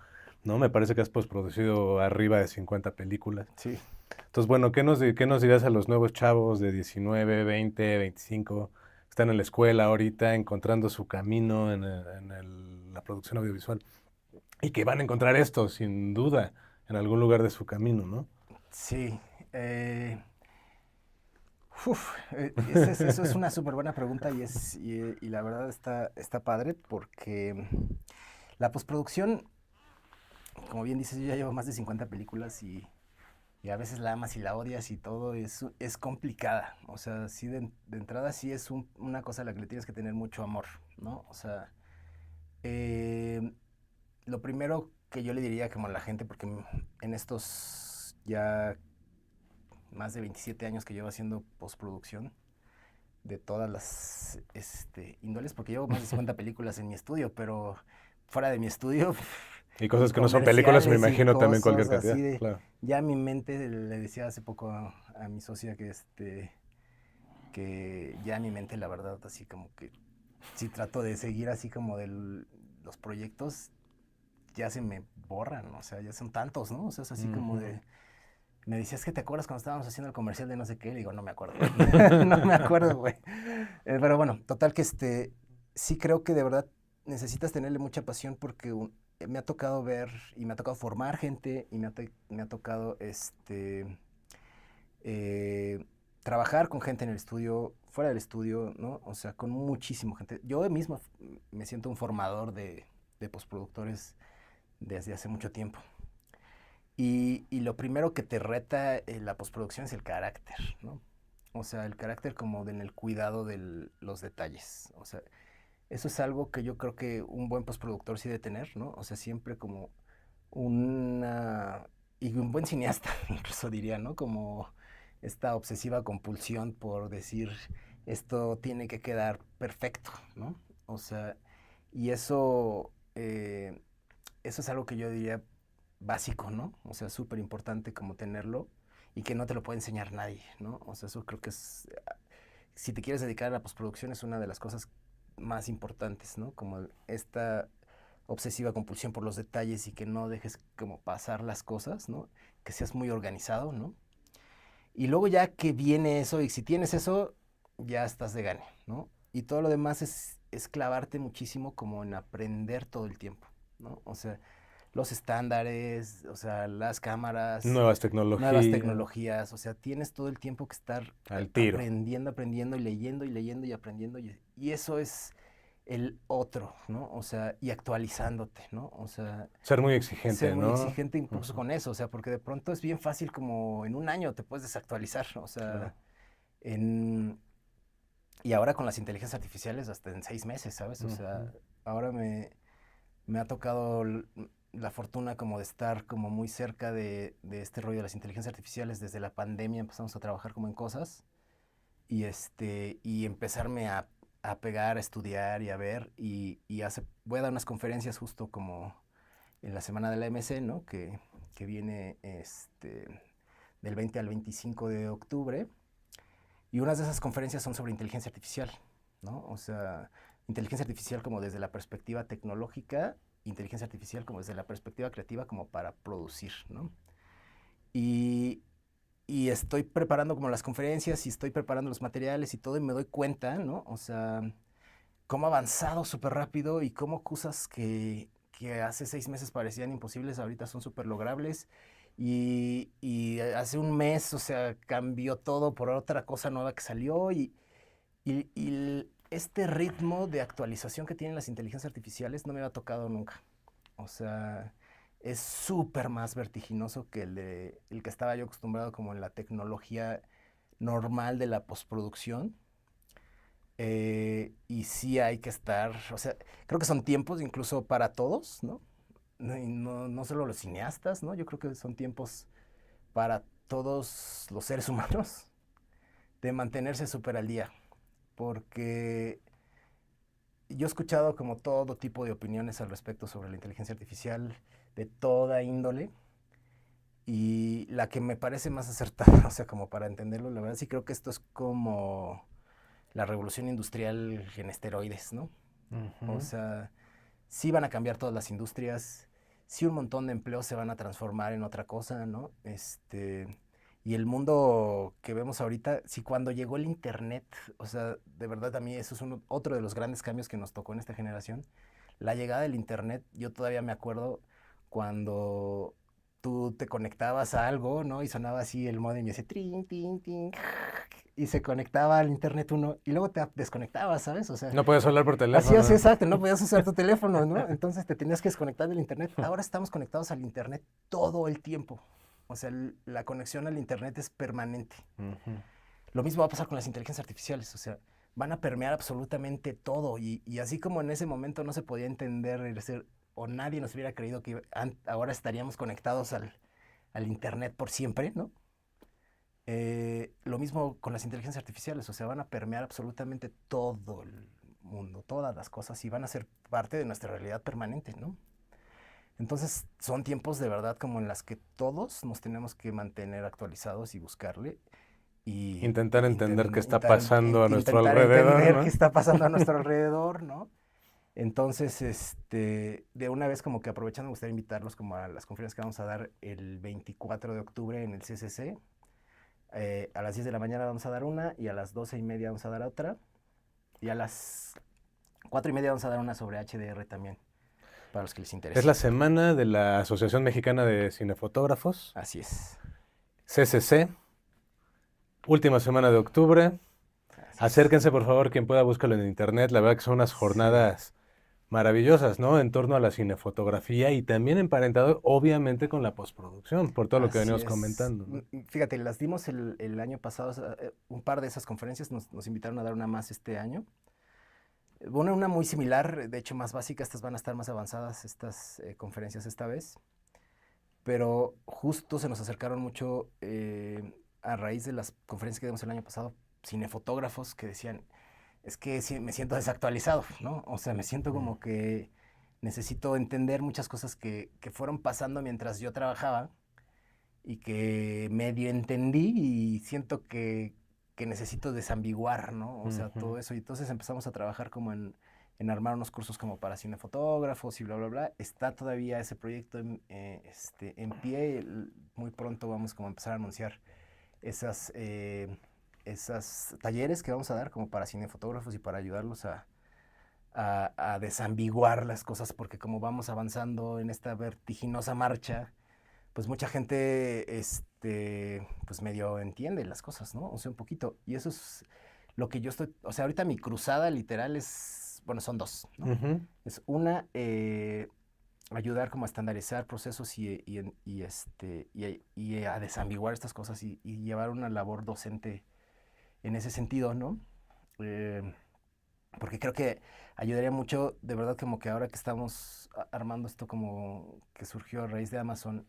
¿No? Me parece que has postproducido arriba de 50 películas. Sí. Entonces, bueno, qué nos dirías a los nuevos chavos de 19, 20, 25, que están en la escuela ahorita, encontrando su camino la producción audiovisual y que van a encontrar esto, sin duda, en algún lugar de su camino, ¿no? Sí. Eso es una súper buena pregunta y la verdad está padre porque la postproducción, como bien dices, yo ya llevo más de 50 películas y a veces la amas y la odias y todo, es complicada. O sea, sí, de entrada sí es una cosa a la que le tienes que tener mucho amor, ¿no? O sea, eh, lo primero que yo le diría como a la gente, porque en estos ya más de 27 años que llevo haciendo postproducción de todas las índoles, porque llevo más de 50 películas en mi estudio, pero fuera de mi estudio Y y cosas que no son películas, me comerciales y imagino también cualquier cosas cantidad, así de, claro. ya mi mente, le decía hace poco a mi socia que ya mi mente la verdad así como que si trato de seguir así como los proyectos, ya se me borran, o sea, ya son tantos, ¿no? O sea, es así como Ujú. de, me decías que te acuerdas cuando estábamos haciendo el comercial de no sé qué, le digo, no me acuerdo, no me acuerdo, güey. Pero bueno, total que sí creo que de verdad necesitas tenerle mucha pasión porque me ha tocado ver y me ha tocado formar gente y me ha tocado eh, trabajar con gente en el estudio, fuera del estudio, ¿no? O sea, con muchísima gente. Yo mismo me siento un formador de postproductores desde hace mucho tiempo. Y lo primero que te reta la postproducción es el carácter, ¿no? O sea, el carácter como en el cuidado de los detalles. O sea, Eso es algo que yo creo que un buen postproductor sí debe tener, ¿no? O sea, siempre como una... Y un buen cineasta, incluso diría, ¿no? Como esta obsesiva compulsión por decir, esto tiene que quedar perfecto, ¿no? O sea, y eso es algo que yo diría básico, ¿no? O sea, súper importante como tenerlo y que no te lo puede enseñar nadie, ¿no? O sea, eso creo que es, si te quieres dedicar a la postproducción es una de las cosas más importantes, ¿no? Como esta obsesiva compulsión por los detalles y que no dejes como pasar las cosas, ¿no? Que seas muy organizado, ¿no? Y luego ya que viene eso, y si tienes eso, ya estás de gane, ¿no? Y todo lo demás es clavarte muchísimo como en aprender todo el tiempo, ¿no? O sea, los estándares, o sea, las cámaras, Nuevas nuevas tecnologías, tecnologías, o sea, tienes todo el tiempo que estar al tiro. aprendiendo, aprendiendo y leyendo y aprendiendo. Y eso es el otro, ¿no? O sea, y actualizándote, ¿no? O sea, Ser muy ser exigente, muy ¿no? exigente incluso Ujú, con eso, o sea, porque de pronto es bien fácil como en un año te puedes desactualizar, o claro. sea, en... Y ahora con las inteligencias artificiales hasta en 6 meses, ¿sabes? O Ujú. sea, ahora me ha tocado la fortuna como de estar como muy cerca de este rollo de las inteligencias artificiales. Desde la pandemia empezamos a trabajar como en cosas y empezarme a pegar, a estudiar y a ver voy a dar unas conferencias justo como en la semana de la MC, ¿no? Que viene del 20 al 25 de octubre. Y unas de esas conferencias son sobre inteligencia artificial, ¿no? O sea, inteligencia artificial como desde la perspectiva tecnológica, inteligencia artificial como desde la perspectiva creativa como para producir, ¿no? Y, y estoy preparando como las conferencias y estoy preparando los materiales y todo y me doy cuenta, ¿no? O sea, cómo ha avanzado súper rápido y cómo cosas que hace 6 meses parecían imposibles ahorita son súper logrables. Y hace un mes, o sea, cambió todo por otra cosa nueva que salió y este ritmo de actualización que tienen las inteligencias artificiales no me había tocado nunca. O sea, es súper más vertiginoso que el que estaba yo acostumbrado como en la tecnología normal de la postproducción. Y sí hay que estar, o sea, creo que son tiempos incluso para todos, ¿no? No solo los cineastas, ¿no? Yo creo que son tiempos para todos los seres humanos de mantenerse súper al día. Porque yo he escuchado como todo tipo de opiniones al respecto sobre la inteligencia artificial de toda índole. Y la que me parece más acertada, o sea, como para entenderlo, la verdad sí creo que esto es como la revolución industrial en esteroides, ¿no? O Ujú. sea, sí van a cambiar todas las industrias, sí un montón de empleos se van a transformar en otra cosa, ¿no? Y el mundo que vemos ahorita, sí, cuando llegó el Internet, o sea, de verdad a mí eso es otro de los grandes cambios que nos tocó en esta generación. La llegada del Internet, yo todavía me acuerdo cuando tú te conectabas a algo, ¿no? Y sonaba así el modem y ese trin, tin, tin, y se conectaba al Internet uno, y luego te desconectabas, ¿sabes? O sea, No puedes hablar por así es, teléfono. exacto, no podías usar tu teléfono, ¿no? Entonces te tenías que desconectar del internet. Ahora estamos conectados al internet todo el tiempo. O sea, la conexión al internet es permanente. Ujú. Lo mismo va a pasar con las inteligencias artificiales, o sea, van a permear absolutamente todo. Y así como en ese momento no se podía entender o nadie nos hubiera creído que ahora estaríamos conectados al internet por siempre, ¿no? Lo mismo con las inteligencias artificiales, o sea, van a permear absolutamente todo el mundo, todas las cosas y van a ser parte de nuestra realidad permanente, ¿no? Entonces son tiempos de verdad como en las que todos nos tenemos que mantener actualizados y buscarle Intentar entender qué está pasando a nuestro intentar alrededor, entender qué ¿no? está pasando a nuestro alrededor, ¿no? Entonces, de una vez como que aprovechando, me gustaría invitarlos como a las conferencias que vamos a dar el 24 de octubre en el CCC. A las 10 de la mañana vamos a dar una y a las 12:30 vamos a dar otra. Y a las 4:30 vamos a dar una sobre HDR también, para los que les Es interese. la semana de la Asociación Mexicana de Cinefotógrafos, Así es, CCC, última semana de octubre. así es. Acérquense, por favor, quien pueda búscalo en internet. La verdad que son unas Sí, jornadas maravillosas, ¿no? En torno a la cinefotografía y también emparentado, obviamente, con la postproducción, por todo lo que así venimos es. comentando, ¿no? Fíjate, las dimos el año pasado, o sea, un par de esas conferencias, nos invitaron a dar una más este año. Bueno, una muy similar, de hecho más básica, estas van a estar más avanzadas, estas conferencias esta vez, pero justo se nos acercaron mucho a raíz de las conferencias que dimos el año pasado, cinefotógrafos que decían, es que sí, me siento desactualizado, ¿no? O sea, me siento Mm, como que necesito entender muchas cosas que fueron pasando mientras yo trabajaba y que medio entendí y siento que necesito desambiguar, ¿no? O sea, ujú. todo eso. Y entonces empezamos a trabajar como en armar unos cursos como para cinefotógrafos y bla, bla, bla. Está todavía ese proyecto en pie. Muy pronto vamos como a empezar a anunciar esas, esas talleres que vamos a dar como para cinefotógrafos y para ayudarlos a desambiguar las cosas, porque como vamos avanzando en esta vertiginosa marcha, pues mucha gente, pues medio entiende las cosas, ¿no? O sea, un poquito. Y eso es lo que yo estoy, o sea, ahorita mi cruzada literal es, bueno, son dos, ¿no? Ujú. Es una, ayudar como a estandarizar procesos y a desambiguar estas cosas y llevar una labor docente en ese sentido, ¿no? Eh, Porque creo que ayudaría mucho, de verdad, como que ahora que estamos armando esto como que surgió a raíz de Amazon,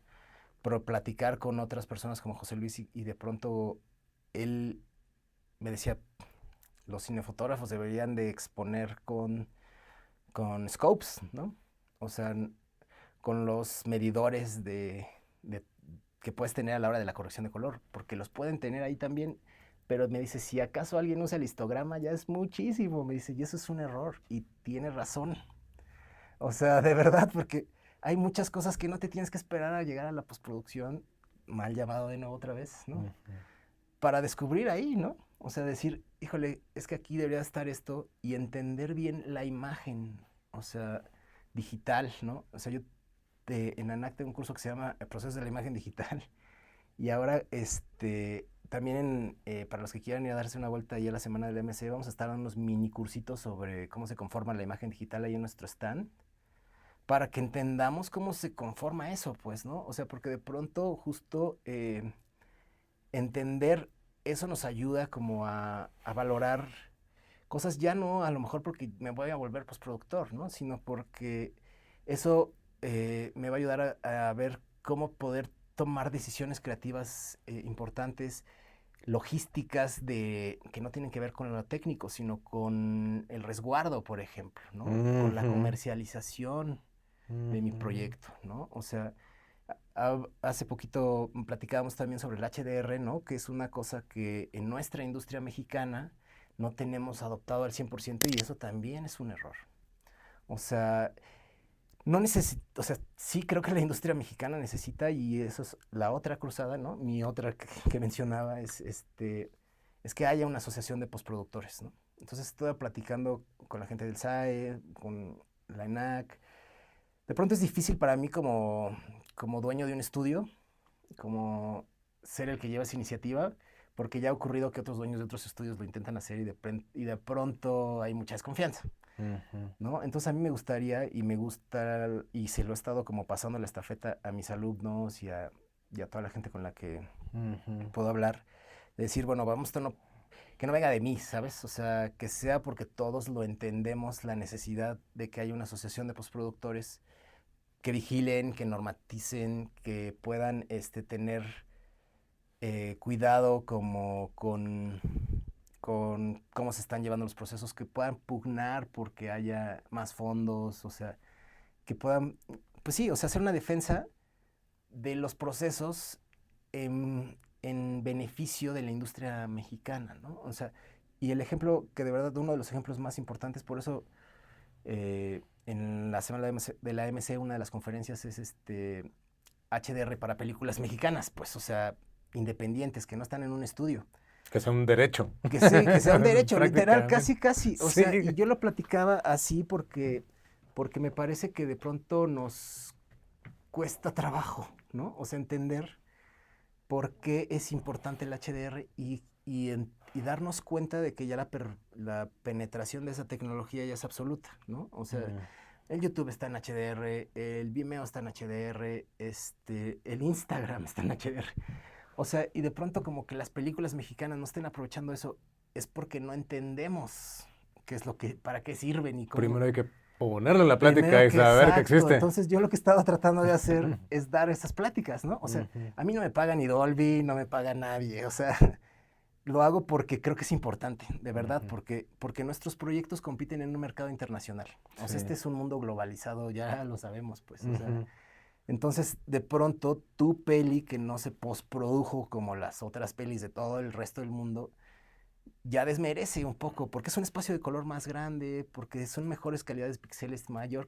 pero platicar con otras personas como José Luis y de pronto él me decía, los cinefotógrafos deberían de exponer con scopes, ¿no? O sea, con los medidores de que puedes tener a la hora de la corrección de color, porque los pueden tener ahí también, pero me dice, si acaso alguien usa el histograma, ya es muchísimo, me dice, y eso es un error, y tiene razón. O sea, de verdad, porque hay muchas cosas que no te tienes que esperar a llegar a la postproducción, mal llamado de nuevo otra vez, ¿no? Ujú. Para descubrir ahí, ¿no? O sea, decir, híjole, es que aquí debería estar esto y entender bien la imagen, o sea, digital, ¿no? O sea, yo en ANAC tengo un curso que se llama Procesos de la Imagen Digital y ahora, también para los que quieran ir a darse una vuelta ahí a la semana del MC, vamos a estar dando unos mini cursitos sobre cómo se conforma la imagen digital ahí en nuestro stand para que entendamos cómo se conforma eso, pues, ¿no? O sea, porque de pronto justo entender eso nos ayuda como a valorar cosas ya no a lo mejor porque me voy a volver postproductor, ¿no? Sino porque eso me va a ayudar a ver cómo poder tomar decisiones creativas importantes, logísticas que no tienen que ver con lo técnico, sino con el resguardo, por ejemplo, ¿no? Con la Ujú. comercialización de mi Ujú. proyecto, ¿no? O sea, hace poquito platicábamos también sobre el HDR, ¿no? Que es una cosa que en nuestra industria mexicana no tenemos adoptado al 100% y eso también es un error. O sea, no necesito, o sea, sí creo que la industria mexicana necesita y eso es la otra cruzada, ¿no? Mi otra que mencionaba es que haya una asociación de postproductores, ¿no? Entonces estoy platicando con la gente del SAE, con la ENAC. De pronto es difícil para mí como dueño de un estudio, como ser el que lleva esa iniciativa, porque ya ha ocurrido que otros dueños de otros estudios lo intentan hacer y de pronto hay mucha desconfianza, Ujú. ¿no? Entonces a mí me gustaría y me gusta, y se lo he estado como pasando la estafeta a mis alumnos y a toda la gente con la que Ujú. puedo hablar, de decir, bueno, vamos, esto no, que no venga de mí, ¿sabes? O sea, que sea porque todos lo entendemos, la necesidad de que haya una asociación de postproductores que vigilen, que normaticen, que puedan tener cuidado como con cómo se están llevando los procesos, que puedan pugnar porque haya más fondos, o sea, que puedan, pues sí, o sea, hacer una defensa de los procesos en beneficio de la industria mexicana, ¿no? O sea, y el ejemplo que de verdad, uno de los ejemplos más importantes, por eso en la semana de la MC, una de las conferencias es HDR para películas mexicanas, pues, o sea, independientes, que no están en un estudio. Que sea un derecho. Que sea un derecho, literal, Prácticamente. casi, casi. O Sí. sea, y yo lo platicaba así porque me parece que de pronto nos cuesta trabajo, ¿no? O sea, entender por qué es importante el HDR y darnos cuenta de que ya la penetración de esa tecnología ya es absoluta, ¿no? O sea, Mm. el YouTube está en HDR, el Vimeo está en HDR, el Instagram está en HDR. O sea, y de pronto como que las películas mexicanas no estén aprovechando eso, es porque no entendemos qué es lo que, para qué sirven y cómo. Primero hay que ponerlo en la plática Primero y saber que exacto. existe. Entonces yo lo que estaba tratando de hacer es dar esas pláticas, ¿no? O sea, Ujú. a mí no me paga ni Dolby, no me paga nadie, o sea, lo hago porque creo que es importante, de verdad, Ujú. porque nuestros proyectos compiten en un mercado internacional. O sea, Sí. este es un mundo globalizado, ya lo sabemos, pues, o sea. Ujú. Entonces, de pronto, tu peli que no se postprodujo como las otras pelis de todo el resto del mundo, ya desmerece un poco, porque es un espacio de color más grande, porque son mejores calidades de píxeles, mayor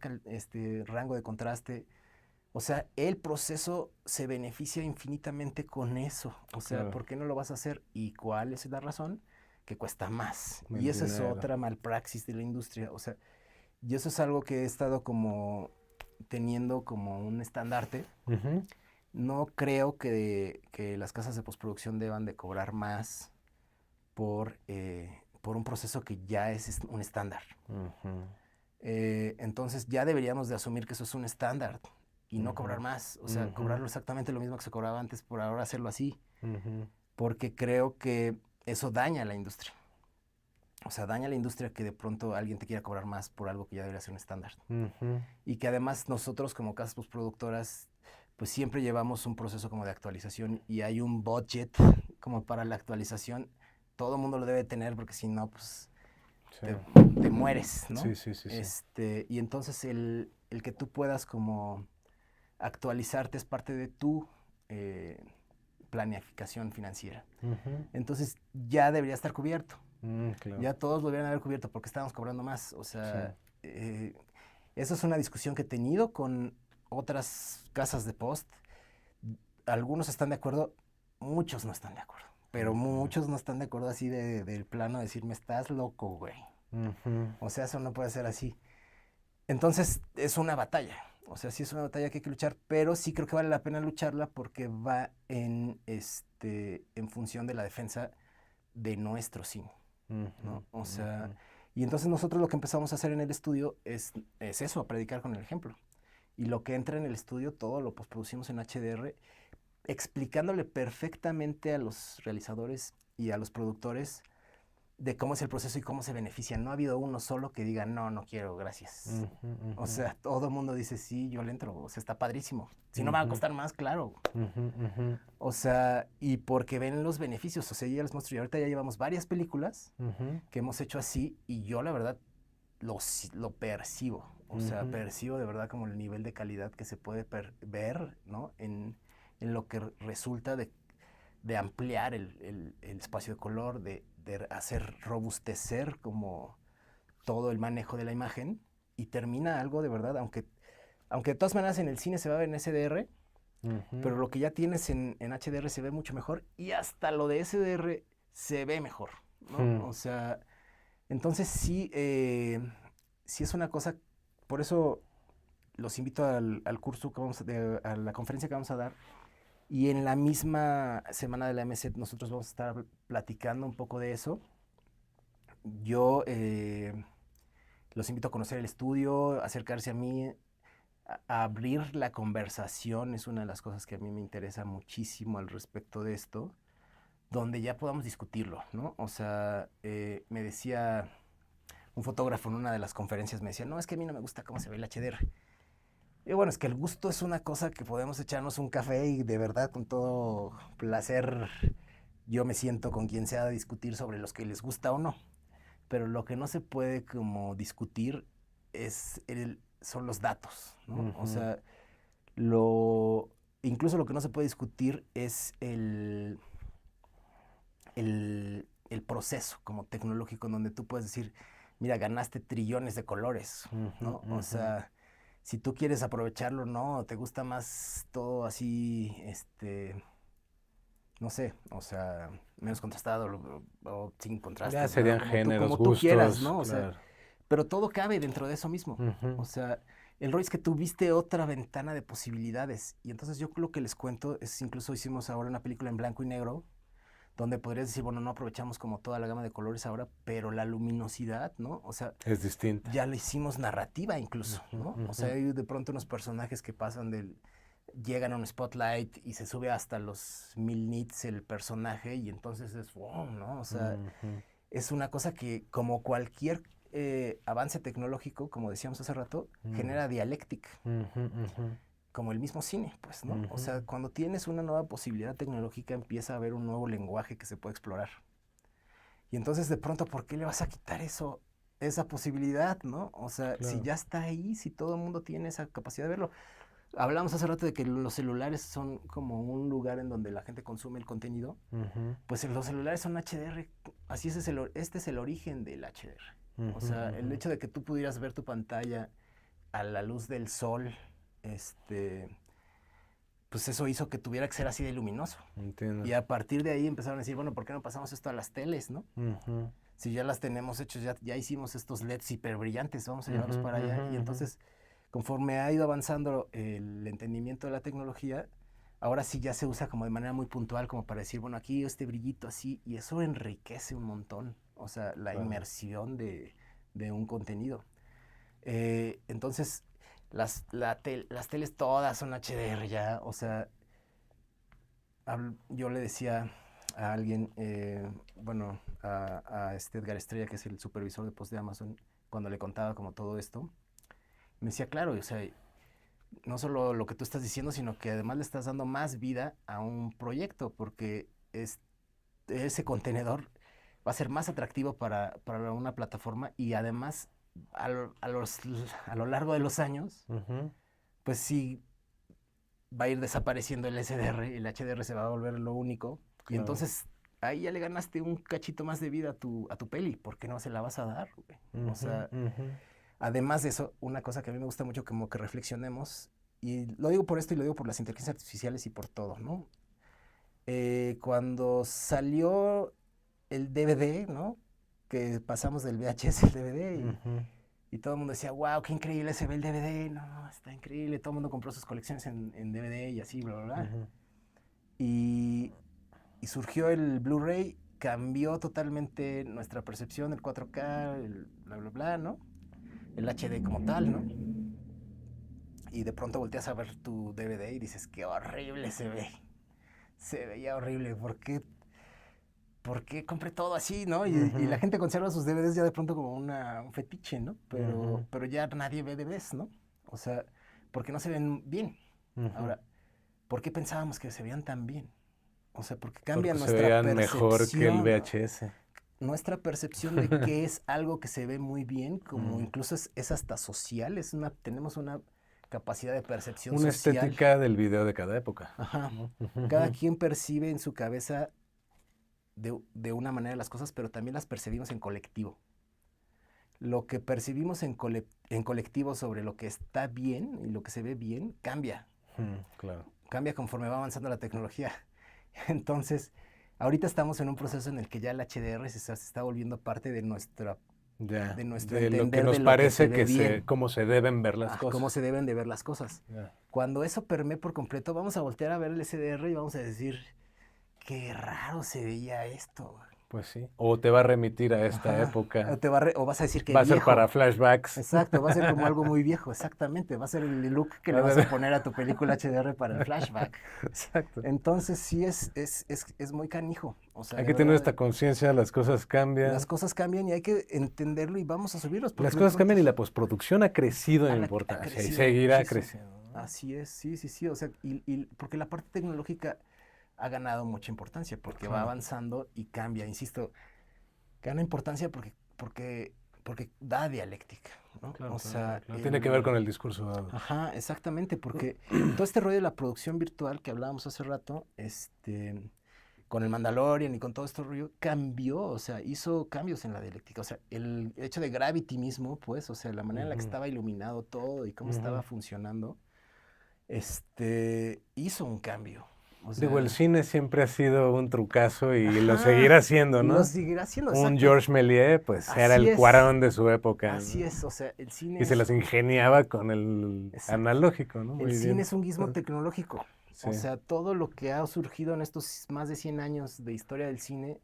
rango de contraste. O sea, el proceso se beneficia infinitamente con eso. O sea, Claro. ¿por qué no lo vas a hacer? ¿Y cuál es la razón? Que cuesta más. El Y esa es dinero. otra malpraxis de la industria. O sea, y eso es algo que he estado como teniendo como un estandarte. Ujú. No creo que las casas de postproducción deban de cobrar más por un proceso que ya es un estándar. Ujú. Entonces ya deberíamos de asumir que eso es un estándar y no cobrar Ujú. más. O sea, Ujú. cobrarlo exactamente lo mismo que se cobraba antes por ahora hacerlo así. Ujú. Porque creo que eso daña a la industria. O sea, daña a la industria que de pronto alguien te quiera cobrar más por algo que ya debería ser un estándar. Ujú. Y que además nosotros como casas postproductoras pues siempre llevamos un proceso como de actualización y hay un budget como para la actualización. Todo el mundo lo debe tener porque si no, pues Sí. te mueres, ¿no? Sí, sí, sí, sí. Y entonces el que tú puedas como actualizarte es parte de tu eh, planificación financiera. Ujú. Entonces ya debería estar cubierto. Claro. Ya todos lo deberían haber cubierto porque estamos cobrando más. O Sí. sea, eso es una discusión que he tenido con otras casas de post. Algunos están de acuerdo, muchos no están de acuerdo. Pero Ujú. muchos no están de acuerdo así del plano de decirme, estás loco, güey. Ujú. O sea, eso no puede ser así. Entonces, es una batalla. O sea, sí es una batalla que hay que luchar, pero sí creo que vale la pena lucharla porque va en función de la defensa de nuestro cine, Ujú. ¿no? O sea, Ujú. y entonces nosotros lo que empezamos a hacer en el estudio es eso, a predicar con el ejemplo. Y lo que entra en el estudio, todo lo postproducimos en HDR, explicándole perfectamente a los realizadores y a los productores de cómo es el proceso y cómo se benefician. No ha habido uno solo que diga, no, no quiero, gracias. Ujú. O Ujú. sea, todo el mundo dice, sí, yo le entro, o sea, está padrísimo. Si no me va a Ujú. costar más, claro. Ujú. Ujú. O sea, y porque ven los beneficios. O sea, ya les muestro, y ahorita ya llevamos varias películas Ujú. que hemos hecho así y yo la verdad lo percibo. O sea, Ujú. percibo de verdad como el nivel de calidad que se puede ver, ¿no? En lo que resulta de ampliar el espacio de color, de hacer robustecer como todo el manejo de la imagen y termina algo de verdad, aunque de todas maneras en el cine se va a ver en SDR, Ujú. pero lo que ya tienes en HDR se ve mucho mejor y hasta lo de SDR se ve mejor, ¿no? Ujú. O sea, entonces sí, sí es una cosa, por eso los invito al curso que a la conferencia que vamos a dar. Y en la misma semana de la MC nosotros vamos a estar platicando un poco de eso. Yo los invito a conocer el estudio, acercarse a mí, a abrir la conversación. Es una de las cosas que a mí me interesa muchísimo al respecto de esto, donde ya podamos discutirlo, ¿no? O sea, me decía un fotógrafo en una de las conferencias, me decía, no, es que a mí no me gusta cómo se ve el HDR. Y bueno, es que el gusto es una cosa que podemos echarnos un café y de verdad con todo placer yo me siento con quien sea a discutir sobre los que les gusta o no. Pero lo que no se puede como discutir son los datos, ¿no? O Ujú. sea, incluso lo que no se puede discutir es el proceso como tecnológico en donde tú puedes decir, mira, ganaste trillones de colores, Ujú. ¿no? O Ujú. sea, si tú quieres aprovecharlo, no, te gusta más todo así, no sé, o sea, menos contrastado o sin Ya contraste, serían géneros, como tú quieras, gustos, ¿no? O sea, claro. pero todo cabe dentro de eso mismo. Ujú. O sea, el rollo es que tú viste otra ventana de posibilidades. Y entonces yo lo que les cuento es, incluso hicimos ahora una película en blanco y negro, donde podrías decir, bueno, no aprovechamos como toda la gama de colores ahora, pero la luminosidad, ¿no? O sea, Es distinta. ya lo hicimos narrativa incluso, Ujú. ¿no? O sea, Ujú. hay de pronto unos personajes que llegan a un spotlight y se sube hasta los 1000 nits el personaje y entonces es wow, ¿no? O sea, Ujú. es una cosa que como cualquier avance tecnológico, como decíamos hace rato, Mm. genera dialéctica, Ujú, ujú. como el mismo cine, pues, ¿no? O sea, Ujú. cuando tienes una nueva posibilidad tecnológica, empieza a haber un nuevo lenguaje que se puede explorar. Y entonces, de pronto, ¿por qué le vas a quitar eso, esa posibilidad, ¿no? O sea, si Claro. ya está ahí, si todo el mundo tiene esa capacidad de verlo. Hablamos hace rato de que los celulares son como un lugar en donde la gente consume el contenido. Ujú, Pues los celulares son HDR, así este es el origen del HDR. O ujú, sea, el ujú. hecho de que tú pudieras ver tu pantalla a la luz del sol, pues eso hizo que tuviera que ser así de luminoso. Entiendo. Y a partir de ahí empezaron a decir, bueno, ¿por qué no pasamos esto a las teles, no? Ujú, Si ya las tenemos hechos, ya hicimos estos LEDs hiper brillantes, vamos a llevarlos ujú, para allá. ujú, Y ujú. entonces, conforme ha ido avanzando el entendimiento de la tecnología, ahora sí ya se usa como de manera muy puntual, como para decir, bueno, aquí este brillito así, y eso enriquece un montón, o sea, la Claro. inmersión de un contenido. Entonces, las teles todas son HDR ya, o sea, yo le decía a alguien, bueno, a este Edgar Estrella, que es el supervisor de post de Amazon, cuando le contaba como todo esto, me decía, claro, o sea, no solo lo que tú estás diciendo, sino que además le estás dando más vida a un proyecto, porque ese contenedor va a ser más atractivo para una plataforma y además a lo largo de los años, Ujú. pues sí va a ir desapareciendo el SDR, el HDR se va a volver lo único y Claro. entonces ahí ya le ganaste un cachito más de vida a tu peli, ¿por qué no se la vas a dar, güey? O Ujú, sea, ujú. además de eso, una cosa que a mí me gusta mucho como que reflexionemos, y lo digo por esto y lo digo por las inteligencias artificiales y por todo, ¿no? Cuando salió el DVD, ¿no? Que pasamos del VHS al DVD Ujú, y todo el mundo decía, wow, qué increíble se ve el DVD, no, está increíble, todo el mundo compró sus colecciones en DVD y así, bla, bla, bla. ujú. Y, y surgió el Blu-ray, cambió totalmente nuestra percepción, el 4K, el bla, bla, bla, ¿no? El HD como tal, ¿no? Y de pronto volteas a ver tu DVD y dices, qué horrible se ve. Se veía horrible, ¿por qué compré todo así, no? Y la Ujú, gente conserva sus DVDs ya de pronto como un fetiche, ¿no? ujú, Pero ya nadie ve DVDs, ¿no? O sea, porque no se ven bien. ujú. Ahora, ¿por qué pensábamos que se veían tan bien? O sea, porque cambia Porque se veían mejor que el VHS. nuestra percepción de qué es algo que se ve muy bien, como Mm. incluso es hasta social, tenemos una capacidad de percepción Una social. estética del video de cada época, Ajá. ¿no? Cada Ujú, quien percibe en su cabeza de una manera las cosas, pero también las percibimos en colectivo. Lo que percibimos en colectivo sobre lo que está bien y lo que se ve bien cambia. claro. Cambia conforme va avanzando la tecnología. Entonces, ahorita estamos en un proceso en el que ya el HDR se está volviendo parte Ya. de nuestro De lo que entender de nos lo que se parece ve bien, cómo se deben ver las cómo cosas. se deben de ver las cosas. Ya. Cuando eso permee por completo, vamos a voltear a ver el SDR y vamos a decir, qué raro se veía esto. Pues sí. O te va a remitir a esta Ajá. época. O vas a decir que Va a ser para viejo. flashbacks. Exacto, va a ser como algo muy viejo, exactamente. Va a ser el look que le Va a vas a ser- poner a tu película HDR para el flashback. Exacto. Entonces sí es muy canijo. O sea, Hay de que tener verdad, esta conciencia, las cosas las cambian. cosas cambian y hay que entenderlo y vamos a subirlos Las porque de cosas pronto cambian y la postproducción ha crecido en ha importancia y crecido seguirá muchísimo. creciendo, ¿no? Así es, sí, sí, sí. O sea, porque la parte tecnológica ha ganado mucha importancia porque va Claro, avanzando y cambia. Insisto, gana importancia porque da dialéctica, ¿no? claro, O claro, claro, sea, claro. Tiene que ver con el discurso dado. Ajá, exactamente, porque todo este rollo de la producción virtual que hablábamos hace rato, con el Mandalorian y con todo este rollo, cambió, o sea, hizo cambios en la dialéctica. O sea, el hecho de Gravity mismo, pues, o sea, la manera en la que Ujú, estaba iluminado todo y cómo estaba ujú. funcionando, hizo un cambio. O Digo, el sea, cine siempre ha sido un trucazo y lo ajá, seguirá siendo, y lo ¿no? seguirá haciendo, Un exacto. Georges Méliès, pues era Así el es, Cuarón de su época, así ¿no? es, o sea, el cine Y se es las ingeniaba con el exacto. analógico, ¿no? El Muy cine bien. es un guismo tecnológico. Sí. O sea, todo lo que ha surgido en estos más de 100 años de historia del cine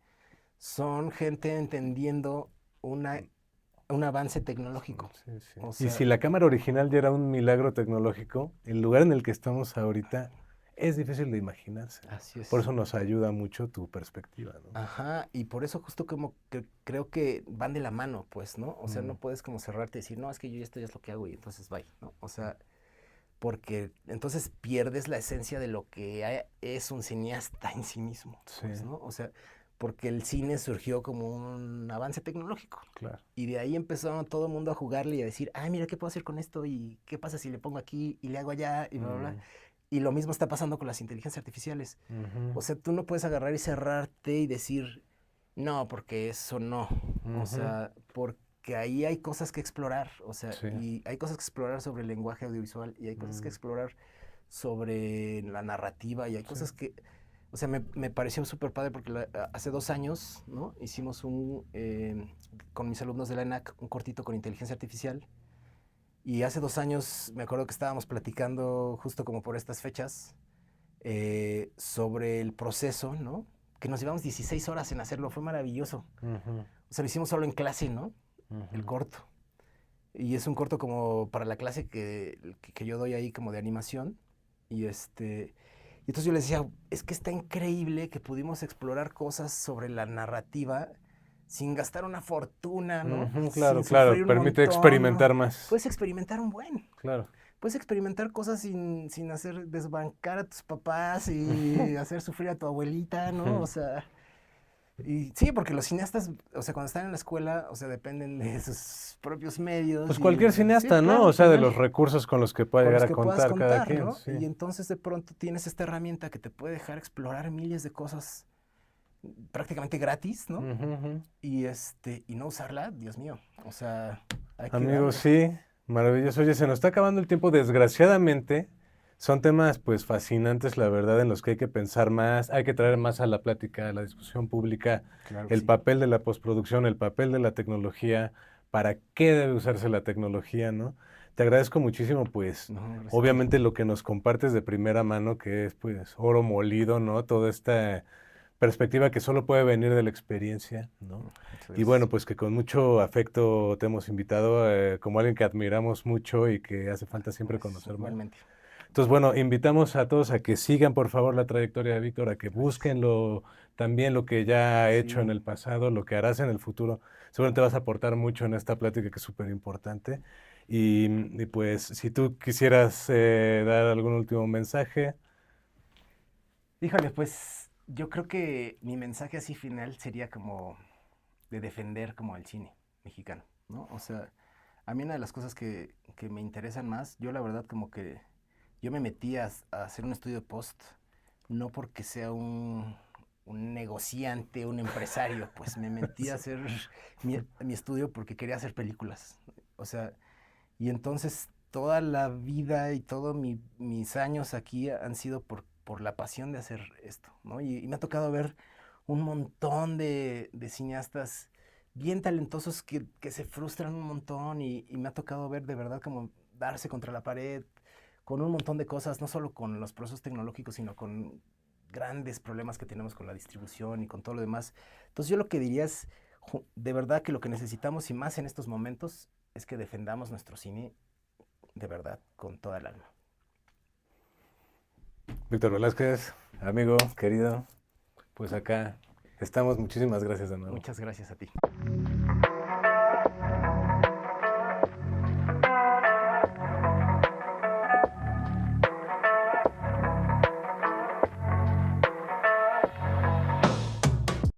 son gente entendiendo un avance tecnológico. Sí, sí. O Y sea, si la cámara original ya era un milagro tecnológico, el lugar en el que estamos ahorita es difícil de imaginarse. Así es. Por eso nos ayuda mucho tu perspectiva, ¿no? Ajá, y por eso justo como que creo que van de la mano, pues, ¿no? O sea, no puedes como cerrarte y decir, no, es que yo esto ya es lo que hago y entonces bye, ¿no? O sea, porque entonces pierdes la esencia de lo que es un cineasta en sí mismo, pues, Sí. ¿no? O sea, porque el cine surgió como un avance tecnológico. Claro. Y de ahí empezó todo el mundo a jugarle y a decir, ay, mira, ¿qué puedo hacer con esto? ¿Y qué pasa si le pongo aquí y le hago allá? Y bla, bla, bla. Y lo mismo está pasando con las inteligencias artificiales. O sea, tú no puedes agarrar y cerrarte y decir, no, porque eso no. O sea, porque ahí hay cosas que explorar. O sea, Sí. y hay cosas que explorar sobre el lenguaje audiovisual y hay cosas que explorar sobre la narrativa y hay cosas que... O sea, me pareció súper padre porque hace 2 años, ¿no? Hicimos con mis alumnos de la ENAC un cortito con inteligencia artificial. Y hace 2 años me acuerdo que estábamos platicando justo como por estas fechas sobre el proceso, ¿no? Que nos llevamos 16 horas en hacerlo, fue maravilloso. O sea, lo hicimos solo en clase, ¿no? El corto. Y es un corto como para la clase que yo doy ahí como de animación. Y entonces yo les decía, es que está increíble que pudimos explorar cosas sobre la narrativa sin gastar una fortuna, ¿no? Claro, Sin claro, sufrir un permite montón, experimentar ¿no? más. Puedes experimentar un buen. Claro. Puedes experimentar cosas sin hacer desbancar a tus papás y hacer sufrir a tu abuelita, ¿no? O sea, y sí, porque los cineastas, o sea, cuando están en la escuela, o sea, dependen de sus propios medios. Pues y, cualquier cineasta, sí, ¿no? claro, O sea, de también, los recursos con los que puede con los llegar a que puedas contar cada contar, quien. ¿no? Sí. Y entonces de pronto tienes esta herramienta que te puede dejar explorar miles de cosas prácticamente gratis, ¿no? Y no usarla, Dios mío, o sea, hay que Amigos, darle. sí, maravilloso. Oye, se nos está acabando el tiempo, desgraciadamente. Son temas, pues, fascinantes, la verdad, en los que hay que pensar más, hay que traer más a la plática, a la discusión pública, Claro que el sí. papel de la postproducción, el papel de la tecnología, para qué debe usarse la tecnología, ¿no? Te agradezco muchísimo, pues, No, gracias a ti. obviamente lo que nos compartes de primera mano, que es, pues, oro molido, ¿no? Toda esta perspectiva que solo puede venir de la experiencia, ¿no? Muchas Y gracias. bueno, pues que con mucho afecto te hemos invitado como alguien que admiramos mucho y que hace falta siempre Gracias, conocer más. igualmente. Entonces, bueno, invitamos a todos a que sigan, por favor, la trayectoria de Víctor, a que Gracias. busquen también lo que ya ha hecho en Sí. el pasado, lo que harás en el futuro. Seguramente vas a aportar mucho en esta plática que es súper importante. Y pues, si tú quisieras dar algún último mensaje. Híjole, pues yo creo que mi mensaje así final sería como de defender como el cine mexicano, ¿no? O sea, a mí una de las cosas que me interesan más, yo la verdad como que yo me metí a hacer un estudio post, no porque sea un negociante, un empresario, pues me metí a hacer mi estudio porque quería hacer películas. O sea, y entonces toda la vida y todos mis años aquí han sido por la pasión de hacer esto, ¿no? Y me ha tocado ver un montón de cineastas bien talentosos que se frustran un montón y me ha tocado ver de verdad como darse contra la pared con un montón de cosas, no solo con los procesos tecnológicos, sino con grandes problemas que tenemos con la distribución y con todo lo demás. Entonces yo lo que diría es, de verdad que lo que necesitamos y más en estos momentos es que defendamos nuestro cine de verdad, con toda el alma. Víctor Velázquez, amigo, querido, pues acá estamos. Muchísimas gracias de nuevo. Muchas gracias a ti.